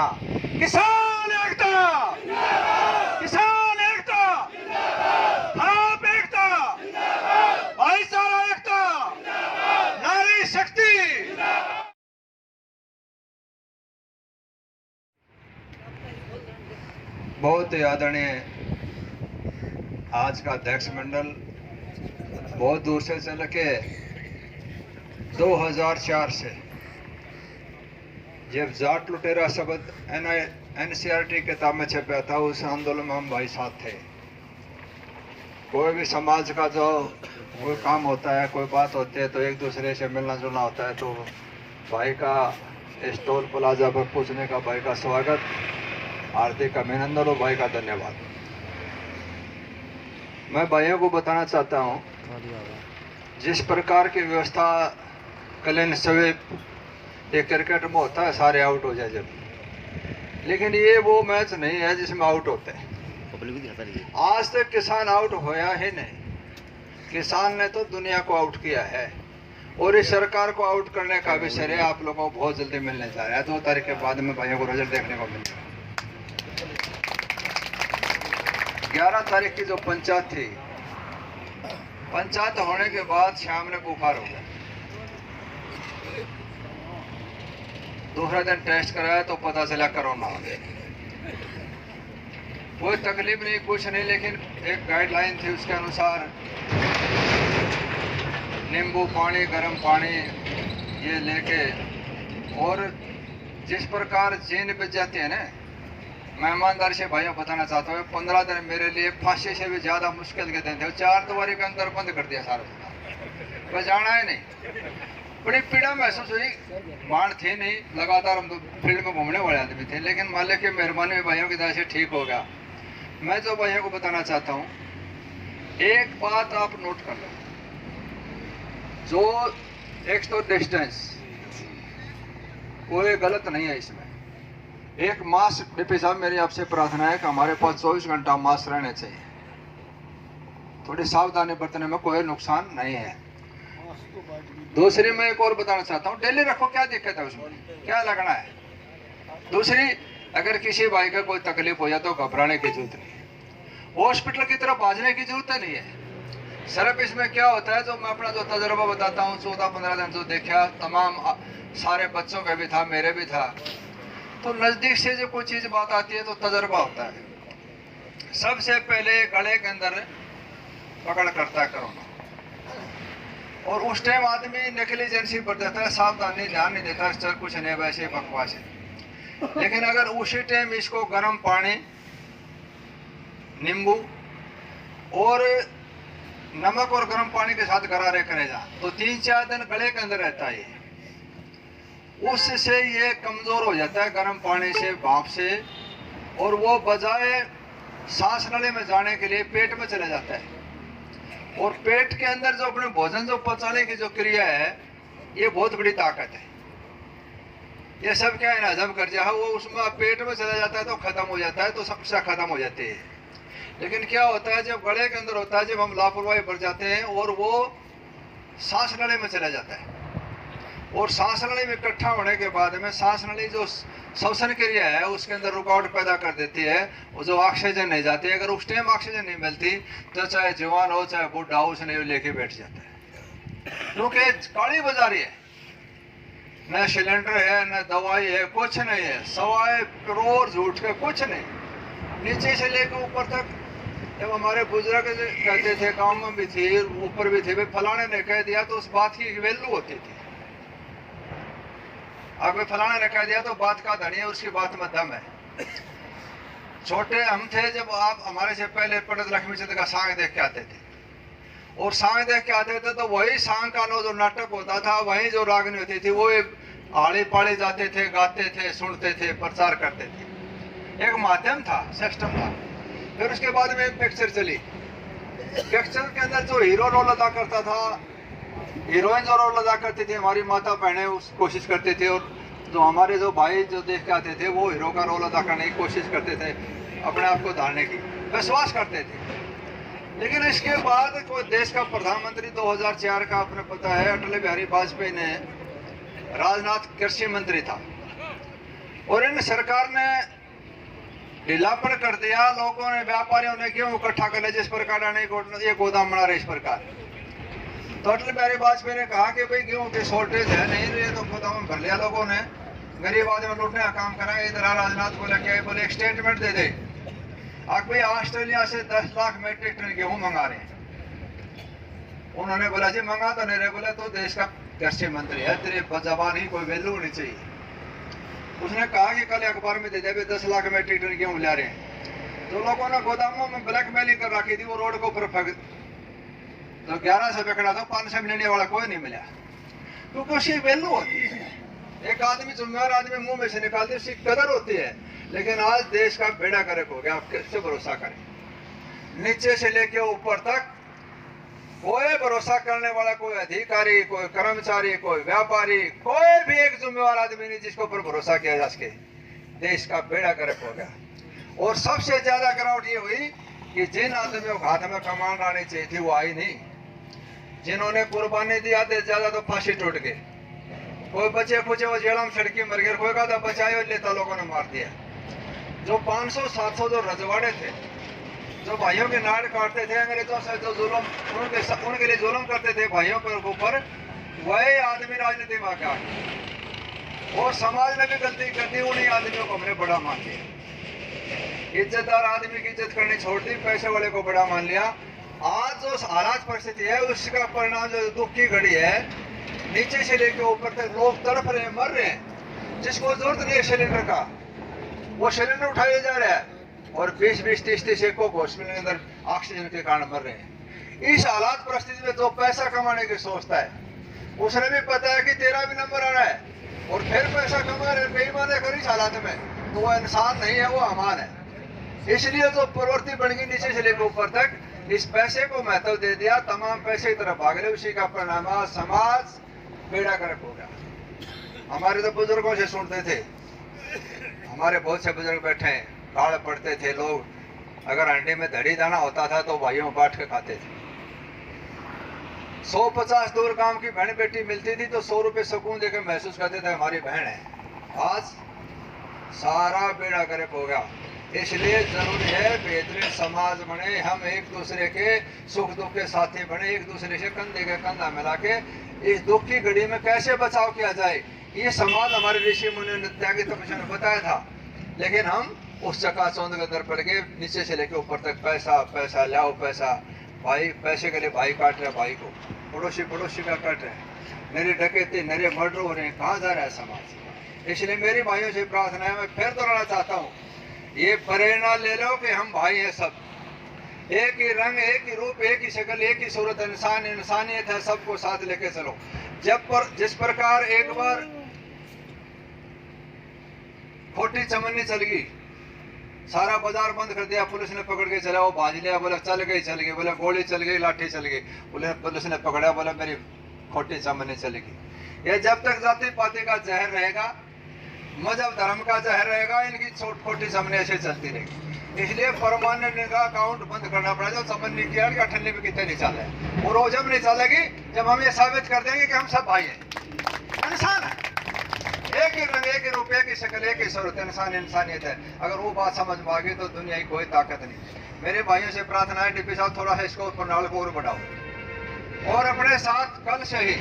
भाईचारा। किसान एकता, किसान एकता, आप एकता, भाईचारा एकता, नारी शक्ति। बहुत ही आदरणीय आज का अध्यक्ष मंडल बहुत दूर से चल के 2004 से जब जाट लुटेरा शब्द NCERT किताब में छपा था, उस आंदोलन में हम भाई साथ थे। कोई भी समाज का जो कोई काम होता है, कोई बात होती है, तो एक दूसरे से मिलना जुलना होता है। तो भाई का स्टॉल प्लाजा पर पूछने का भाई का स्वागत, हार्दिक अभिनंदन और भाई का धन्यवाद। मैं भाइयों को बताना चाहता हूँ, जिस प्रकार की व्यवस्था क्लीन स्वीप ये क्रिकेट में होता है, सारे आउट हो जाए जब, लेकिन ये वो मैच नहीं है जिसमें आउट होते हैं। आज तक किसान आउट होया ही नहीं। किसान ने तो दुनिया को आउट किया है और इस सरकार को आउट करने का भी श्रेय आप लोगों को बहुत जल्दी मिलने जा रहा है। 2 तारीख के बाद में भाइयों को रिजल्ट देखने को मिलेगा। 11 तारीख की जो पंचायत थी, पंचायत होने के बाद शाम ने बुखार हो गया। दूसरा दिन टेस्ट कराया तो पता चला कोरोना हो गया। कोई तकलीफ नहीं, कुछ नहीं, लेकिन एक गाइडलाइन थी, उसके अनुसार नींबू पानी, गर्म पानी ये लेके, और जिस प्रकार जेल पे जाते हैं ना, मैं ईमानदारी से भाइयों बताना चाहता हूँ, 15 दिन मेरे लिए फांसी से भी ज्यादा मुश्किल के दिन थे। 4 दीवारी के अंदर बंद कर दिया सारा, मैं जाना ही नहीं। बड़ी पीड़ा महसूस हुई, मान थी नहीं, लगातार हम तो फील्ड में घूमने वाले आदमी थे, लेकिन मालिक की मेहरबानी में भाइयों की तरह से ठीक हो गया। मैं जो भाइयों को बताना चाहता हूँ, एक बात आप नोट कर लो, जो एक तो डिस्टेंस कोई गलत नहीं है इसमें। एक मास्क, डिप्टी साहब मेरी आपसे प्रार्थना है कि हमारे पास 24 घंटा मास्क रहने चाहिए। थोड़ी सावधानी बरतने में कोई नुकसान नहीं है। दूसरी मैं एक और बताना चाहता हूँ, डेली रखो, क्या दिक्कत है उसमें, क्या लगना है। दूसरी, अगर किसी भाई का कोई तकलीफ हो जाए तो घबराने की जरूरत नहीं है, हॉस्पिटल की तरफ भागने की जरूरत नहीं है। सिर्फ इसमें क्या होता है, जो मैं अपना जो तजुर्बा बताता हूँ, 14-15 दिन जो देखा, तमाम सारे बच्चों का भी था, मेरे भी था, तो नजदीक से जो कोई चीज बात आती है तो तजुर्बा होता है। सबसे पहले गले के अंदर पकड़ करता है कोरोना, और उस टाइम आदमी नेग्लिजेंसी पर देता है, सावधानी ध्यान नहीं देता, चल कुछ नहीं, वैसे बकवास है। लेकिन अगर उसी टाइम इसको गर्म पानी, नींबू और नमक और गर्म पानी के साथ गरारे करेगा तो 3-4 दिन गले के अंदर रहता है। उससे ये कमजोर हो जाता है गर्म पानी से, भाप से, और वो बजाय सांस नली में जाने के लिए पेट में चले जाता है। और पेट के अंदर जो अपने भोजन जो पचाने की जो क्रिया है, ये बहुत बड़ी ताकत है। ये सब क्या है, हजम कर जाए, वो उसमें पेट में चला जाता है तो खत्म हो जाता है, तो समस्या खत्म हो जाती है। लेकिन क्या होता है, जब गले के अंदर होता है, जब हम लापरवाही बर जाते हैं और वो सांस नली में चला जाता है, और सांस नली में इकट्ठा होने के बाद में सांस नली जो श्वसन क्रिया है उसके अंदर रुकावट पैदा कर देती है, वो जो ऑक्सीजन नहीं जाती है। अगर उस टाइम ऑक्सीजन नहीं मिलती तो चाहे जवान हो चाहे बूढ़ा हो, उसने लेके बैठ जाता है, क्योंकि काली बाजारी है, न सिलेंडर है, न दवाई है, कुछ नहीं है, सवाए करोड़ झूठ के कुछ नहीं, नीचे से लेकर ऊपर तक। जब हमारे बुजुर्ग कहते थे, गाँव में भी थी, ऊपर भी थे, फलाने ने कह दिया तो उस बात की वैल्यू होती थी। अगर फलाने ने कह दिया तो बात का धनी है, उसकी बात में दम है। छोटे हम थे जब, आप हमारे से पहले पंडित लक्ष्मीचंद का सांग देख के आते थे, और सांग देख के आते थे तो वही सांग का जो नाटक होता था, वही जो रागनी होती थी, वो आड़े पाड़े जाते थे, गाते थे, सुनते थे, प्रचार करते थे। एक माध्यम था, सिस्टम था। फिर उसके बाद में पिक्चर चली, पिक्चर के अंदर जो हीरो रोल अदा करता था, हीरोइन जो रोल अदा करती थी, हमारी माता बहनें उस कोशिश करते थे, और जो हमारे जो भाई जो देख के आते थे वो हीरो का रोल अदा करने की कोशिश करते थे, अपने आप को धारने की विश्वास करते थे। लेकिन इसके बाद कोई देश का प्रधानमंत्री 2004 का आपने पता है, अटल बिहारी वाजपेयी ने, राजनाथ कृषि मंत्री था, और इन सरकार ने ढीलापन कर दिया, लोगों ने, व्यापारियों ने गेहूं इकट्ठा कर लिया जिस प्रकार ये गोदाम बना रहे इस प्रकार। तो अटल बिहारी वाजपेयी ने कहा कि भाई गेहूं की शॉर्टेज है नहीं, ये तो गोदाम में भर लिया लोगों ने, गरीब आदमी लूटने का काम करा। इधर राजनाथ बोले क्या, बोले एक स्टेटमेंट दे दे आप भाई ऑस्ट्रेलिया से 10 लाख मेट्रिक टन गेहूं मंगा रहे हैं। उन्होंने बोला जी मंगा तो नहीं रहे। बोले तो देश का कृषि मंत्री है, तेरे जबान ही कोई वैल्यू होनी चाहिए। उसने कहा कि कल अखबार में दे दे 10 लाख मेट्रिक टन गेहूं ला रहे हैं। तो लोगों ने गोदामों में ब्लैकमेलिंग कर रखी थी, वो रोड को ऊपर फेंक, तो 1100 पकड़ा था, 500 मिलने वाला कोई नहीं मिला, क्योंकि उसकी वैल्यू होती है। एक आदमी, जिम्मेदार आदमी मुंह में से निकालते उसकी कदर होती है। लेकिन आज देश का बेड़ा गर्क हो गया, आप किससे भरोसा करें? नीचे से लेके ऊपर तक कोई भरोसा करने वाला, कोई अधिकारी, कोई कर्मचारी, कोई व्यापारी, कोई भी एक जिम्मेवार आदमी नहीं जिसके ऊपर भरोसा किया जा सके। देश का बेड़ा गर्क हो गया। और सबसे ज्यादा गिरावट ये हुई कि जिन आदमियों के हाथ में कमान आनी चाहिए थी वो आई नहीं। जिन्होंने कुर्बानी दी आधे ज्यादा तो फांसी टूट गए, कोई बचे खुचे वो जेल में सड़की मर गए, कोई का बचाए लेता लोगों ने मार दिया। जो 500-700 जो रजवाड़े थे, जो भाइयों के नाड़ काटते थे अंग्रेजों से, जो जुल्म उनके लिए जुल्म करते थे भाइयों के ऊपर, वही आदमी राजनीति में आके आ गए। और समाज ने भी गलती कर दी, उन्हीं आदमियों को हमने बड़ा मान लिया। इज्जतदार आदमी की इज्जत करनी छोड़ दी, पैसे वाले को बड़ा मान लिया। आज जो हालात परिस्थिति है उसका परिणाम जो दुख की घड़ी है, नीचे से लेकर ऊपर तक लोग तड़प रहे हैं, मर रहे हैं। जिसको जरूरत नहीं है सिलेंडर का, वो सिलेंडर उठाया जा रहा है, और 20-20, 30-30 एक हॉस्पिटल के अंदर ऑक्सीजन के कारण मर रहे हैं। इस हालात परिस्थिति में जो पैसा कमाने की सोचता है, उसने भी पता है कि तेरा भी नंबर आ रहा है, और फिर पैसा कमा रहे बेईमानी कर इस हालात में, तो वो इंसान नहीं है, वो अमान है। इसलिए जो प्रवृत्ति बन गई नीचे से लेकर ऊपर तक, इस पैसे को महत्व दे दिया, तमाम पैसे की तरफ भाग रहे। उसी का परिणाम समाज बेड़ा गर्क हो गया। हमारे तो बुजुर्गों से सुनते थे, हमारे बहुत से बुजुर्ग बैठे हैं, काल पड़ते थे लोग, अगर अंडे में धड़ी दाना होता था तो भाइयों में बांट के खाते थे। 150 दूर गांव की बहन बेटी मिलती थी तो 100 रुपए सुकून देकर महसूस करते थे हमारी बहन है। आज सारा बेड़ा गर्क हो गया। इसलिए जरूरी है बेहतरीन समाज बने, हम एक दूसरे के सुख दुख के साथी बने, एक दूसरे से कंधे के कंधा मिला के इस दुख की घड़ी में कैसे बचाव किया जाए, ये समाज हमारे ऋषि मुनि ने त्यागी तपस्या ने बताया था। लेकिन हम उस चकाचौंध के अंदर पड़ गए, नीचे से लेकर ऊपर तक पैसा पैसा लाओ पैसा, भाई पैसे के लिए भाई काट रहे भाई को, पड़ोसी का काट रहे, मेरी डकैती मेरे मर्डर हो रहे हैं, कहाँ जा रहा है समाज। इसलिए मेरी भाइयों से प्रार्थना है, मैं फिर दोहराना चाहता हूँ, ये प्रेरणा ले लो कि हम भाई हैं सब, एक ही रंग, एक ही रूप, एक ही शक्ल, एक ही सूरत, इंसान इंसानियत है, सबको साथ लेके चलो। जिस प्रकार एक बार खोटी चमन्नी चल गई, सारा बाजार बंद कर दिया, पुलिस ने पकड़ के चला, वो भाज लिया, बोला चल गई, बोला गोली चल गई, लाठी चल गई, बोले पुलिस ने पकड़ा, बोला मेरी खोटी चमन्नी चलेगी। ये जब तक जाति पाति का जहर रहेगा, मजहब धर्म का जहर रहेगा, इनकी खोटी चमन्नी ऐसे चलती रहेगी। इसलिए परमानेंट इनका अकाउंट बंद करना पड़ेगा। चमन्नी की अठन्नी में कितने नहीं चले, वो रोज जब नहीं चलेगी जब हम ये साबित कर देंगे कि हम सब भाई हैं, इंसान है, एक ही रंग, एक ही रूप, एक ही शक्ल, एक ही सूरत, इंसान इंसानियत है। अगर वो बात समझ में आ गई तो दुनिया की कोई ताकत नहीं। मेरे भाइयों से प्रार्थना है, डीपी साहब थोड़ा सा इसको पंडाल को और बढ़ाओ, और अपने साथ कल से ही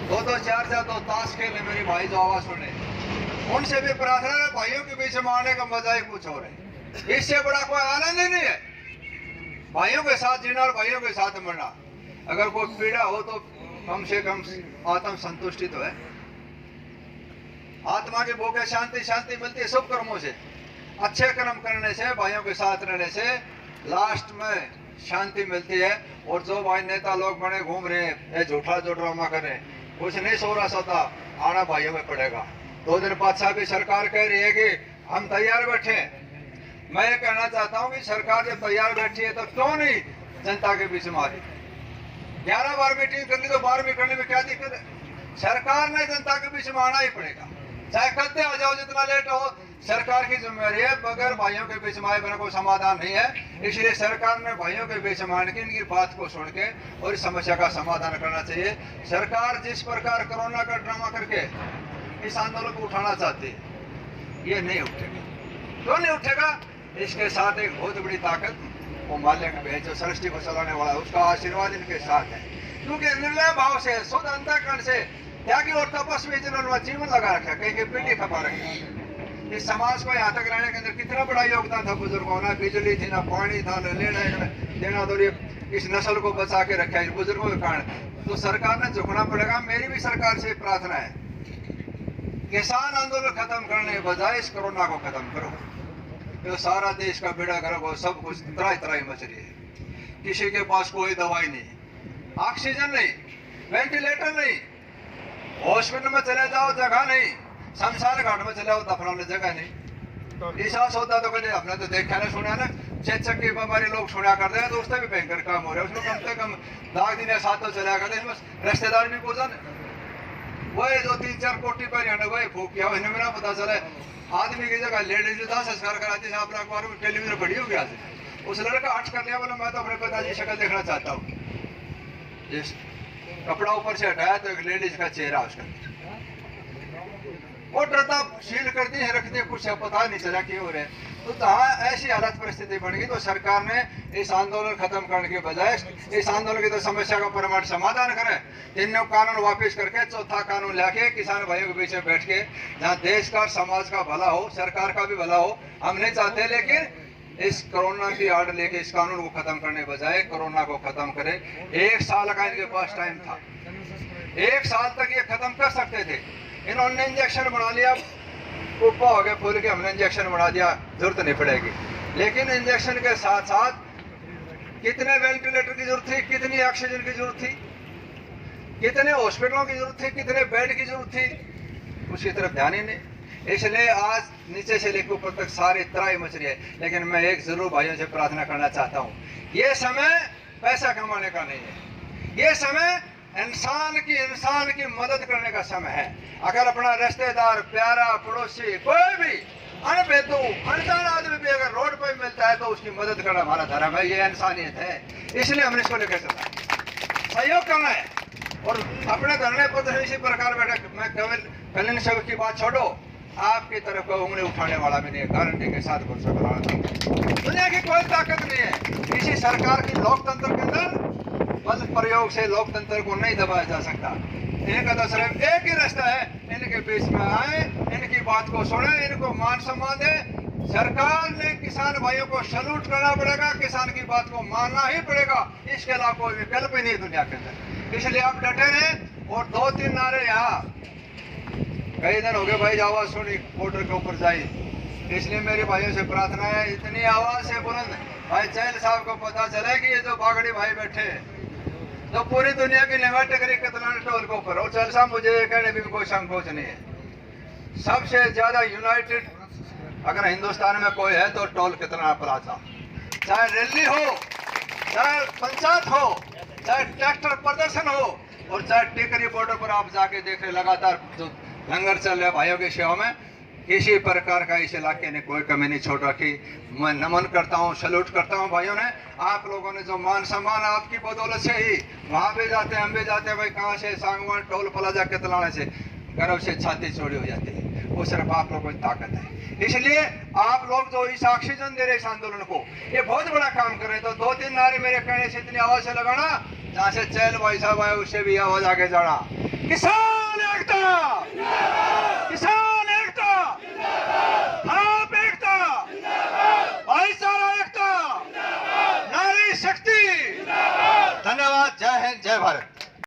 2-2 4-4 2 ताश खेले। मेरे भाई जो आवाज सुने, उनसे भी प्रार्थना है, भाइयों के बीच में आने का मजा ही कुछ और है, इससे बड़ा कोई आनंद ही नहीं है। भाइयों के साथ जीना और भाइयों के साथ मरना। अगर कोई पीड़ा हो तो कम से कम आत्म संतुष्टि तो है, आत्मा की भूख है, शांति मिलती है शुभ कर्मों से, अच्छे कर्म करने से, भाइयों के साथ रहने से लास्ट में शांति मिलती है। और जो भाई नेता लोग बने घूम रहे हैं, ये झूठा जो ड्रामा कर रहे हैं, कुछ नहीं सो रहा सोता, आना भाइयों में पड़ेगा। 2 दिन बाद भी सरकार कह रही है कि हम तैयार बैठे हैं। मैं ये कहना चाहता हूँ कि सरकार जब तैयार बैठी है तो क्यों नहीं जनता के बीच में आ रही? 11 बार मीटिंग कर ली तो 12वीं करने में क्या दिक्कत है? सरकार ने जनता के बीच में आना ही पड़ेगा, चाहे कल आ जाओ, जितना लेट हो, सरकार की जिम्मेदारी है। बगैर भाइयों के बीच में आए बिना कोई समाधान नहीं है। इसलिए सरकार ने भाइयों के बीच में आने की इनकी बात को सुन के और इस समस्या का समाधान करना चाहिए। सरकार जिस प्रकार कोरोना का ड्रामा करके इस आंदोलन को उठाना चाहती है, ये नहीं उठेगा। क्यों नहीं उठेगा? इसके साथ एक बहुत बड़ी ताकत, वो मालिक है जो सृष्टि को चलाने वाला, उसका आशीर्वाद इनके साथ है। क्योंकि निर्णय भाव से, शुद्ध अंतःकरण से त्यागी और तपस्वी जिन्होंने जीवन लगा रखा, कहीं की पीढ़ी खपा रखी। इस समाज को यहाँ तक लाने के अंदर कितना बड़ा योगदान था बुजुर्गों। ना बिजली थी, ना पानी था, न लेना देना, तो इस नस्ल को बचा के रखा है बुजुर्गों के कारण। तो सरकार ने झुकना पड़ेगा। मेरी भी सरकार से प्रार्थना है, किसान आंदोलन खत्म करने के बजाय इस कोरोना को खत्म करो। तो सारा देश का बेड़ा गर्क, सब कुछ त्राई त्राई मच रही है। किसी के पास कोई दवाई नहीं, ऑक्सीजन नहीं, वेंटिलेटर नहीं, हॉस्पिटल में चले जाओ जगह नहीं, शमशान घाट में चले जाओ दफनाने जगह नहीं। एहसास होता तो कभी हमने तो देखा ना सुना ना, चेचक की बीमारी लोग सुना करते हैं, तो उससे भी भयंकर काम हो रहा है। उसमें कम से कम दाग दिन साथ तो चला करते हैं, रिश्तेदार भी पूछा वही जो 3-4 कोटी पर वही फूक किया। इन्हें ना पता चले आदमी की जगह लेडीज था संस्कार कराती है। आपने अखबार में टेलीविजन पढ़ी होगी आज, उस लड़का हट कर लिया, बोला मैं तो अपने पिताजी की शक्ल देखना चाहता हूँ। कपड़ा ऊपर से हटाया तो एक लेडीज का चेहरा उसका, वो डरता शील करती है, रखती है, कुछ पता नहीं चला क्यों हो रहे। तो जहाँ ऐसी हालत परिस्थिति बन गई, तो सरकार ने इस आंदोलन खत्म करने के बजाय इस आंदोलन की तो समस्या का परमाणु समाधान करे। तीनों कानून वापस करके चौथा कानून लाके किसान भाइयों के बीच में बैठ के, जहाँ देश का समाज का भला हो, सरकार का भी भला हो, हम नहीं चाहते। लेकिन इस कोरोना की आड़ लेके इस कानून को खत्म करने के बजाय कोरोना को खत्म करे। 1 साल का इनके पास टाइम था, 1 साल तक ये खत्म कर सकते थे। इन्होंने इंजेक्शन बना लिया, कुप्पा हो गया फूल के, हमने इंजेक्शन बना दिया, जरूरत नहीं पड़ेगी। लेकिन इंजेक्शन के साथ साथ कितने वेंटिलेटर की जरूरत थी, कितनी ऑक्सीजन की जरूरत थी, कितने हॉस्पिटलों की जरूरत थी, कितने बेड की जरूरत थी, उसकी तरफ ध्यान ही नहीं। इसलिए आज नीचे से लेकर ऊपर तक सारी त्राई मच रही है। लेकिन मैं एक जरूर भाइयों से प्रार्थना करना चाहता हूँ, ये समय पैसा कमाने का नहीं है, ये समय इंसान की मदद करने का समय है। अगर अपना रिश्तेदार, प्यारा, पड़ोसी, कोई भी अनबेतु अनजान आदमी भी अगर रोड पर मिलता है तो उसकी मदद करना हमारा धर्म है, ये इंसानियत है। इसलिए हमने इसको लेकर चलना है, सहयोग करना है। और अपने धरने पर इसी प्रकार बैठे, मैं केवल कल्याण सेवक की बात छोड़ो, आपकी तरफ को उंगली उठाने वाला भी नहीं है, गारंटी के साथ कुछ दुनिया की कोई ताकत नहीं है। इसी सरकार की लोकतंत्र के अंदर बल प्रयोग से लोकतंत्र को नहीं दबाया जा सकता। इनका तो सिर्फ एक ही रास्ता है, इनके बीच में आए, इनकी बात को सुने, इनको मान सम्मान दे। सरकार ने किसान भाइयों को सैल्यूट करना पड़ेगा, किसान की बात को मानना ही पड़ेगा, इसके अलावा कोई विकल्प ही नहीं दुनिया के अंदर। इसलिए आप डटे रहे। और 2-3 नारे यहाँ कई दिन हो गए भाई आवाज सुनी बॉर्डर के ऊपर जाई, इसलिए मेरे भाइयों से प्रार्थना है, इतनी आवाज से बुलंद भाई चैल साहब को पता चले कि ये जो बागड़ी भाई बैठे तो पूरी दुनिया की निगाह टकरी कितना टोल के ऊपर। और चल साहब मुझे कहने में भी कोई संकोच नहीं है, सबसे ज्यादा यूनाइटेड अगर हिंदुस्तान में कोई है तो टोल कितना प्लाजा, चाहे रैली हो, चाहे पंचायत हो, चाहे ट्रैक्टर प्रदर्शन हो, और चाहे टिकरी बॉर्डर पर आप जाके देख रहे लगातार जो लंगर चल रहे भाइयों की सेवा में, किसी प्रकार का इस इलाके ने कोई कमी नहीं छोड़ रखी। मैं नमन करता हूँ, सैल्यूट करता हूँ भाइयों ने, आप लोगों ने जो मान सम्मान आपकी बदौलत से ही वहाँ भी जाते हैं, हम भी जाते हैं। भाई कहाँ से, सांगवान, टोल प्लाजा के तलाने से गर्व से छाती चौड़ी हो जाती है, वो सिर्फ आप लोगों की ताकत है। इसलिए आप लोग जो इस ऑक्सीजन दे रहे इस आंदोलन को, ये बहुत बड़ा काम कर रहे हैं। तो 2-3 नारे मेरे कहने से इतनी आवाज से लगाना, जहाँ से चैल भाई साहब आए उससे भी आवाज आगे जाना। किसान एकता, किसान एकता, आप एकता, भाईचारा एकता, नारी शक्ति। धन्यवाद। जय हिंद, जय भारत।